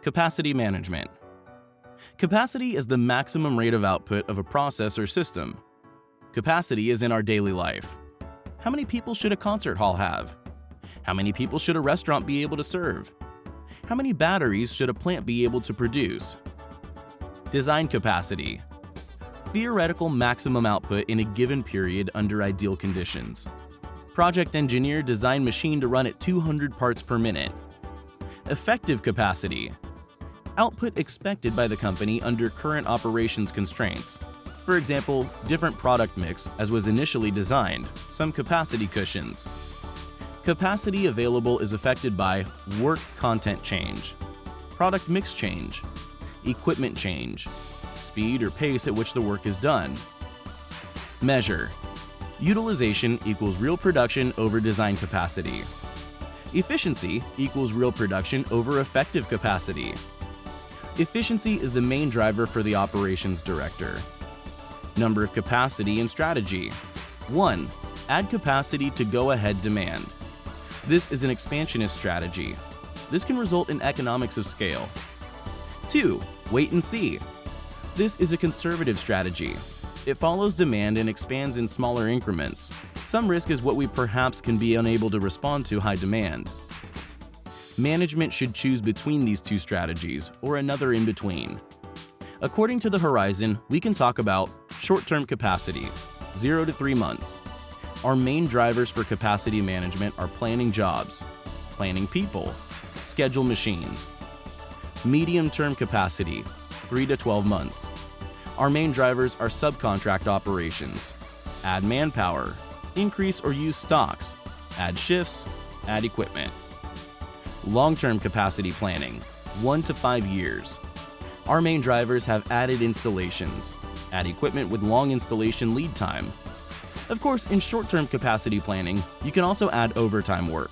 Capacity management. Capacity is the maximum rate of output of a process or system. Capacity is in our daily life. How many people should a concert hall have? How many people should a restaurant be able to serve? How many batteries should a plant be able to produce? Design capacity. Theoretical maximum output in a given period under ideal conditions. Project engineer design machine to run at 200 parts per minute. Effective capacity. Output expected by the company under current operations constraints. For example, different product mix as was initially designed, some capacity cushions. Capacity available is affected by work content change, product mix change, equipment change, speed or pace at which the work is done. Measure. Utilization equals real production over design capacity. Efficiency equals real production over effective capacity. Efficiency is the main driver for the operations director. Number of capacity and strategy. 1. Add capacity to go-ahead demand. This is an expansionist strategy. This can result in economics of scale. 2. Wait and see. This is a conservative strategy. It follows demand and expands in smaller increments. Some risk is what we perhaps can be unable to respond to high demand. Management should choose between these two strategies or another in between. According to the horizon, we can talk about short-term capacity, 0 to 3 months. Our main drivers for capacity management are planning jobs, planning people, schedule machines. Medium-term capacity, 3 to 12 months. Our main drivers are subcontract operations, add manpower, increase or use stocks, add shifts, add equipment. Long-term capacity planning, 1 to 5 years. Our main drivers have added installations, add equipment with long installation lead time. Of course, in short-term capacity planning, you can also add overtime work.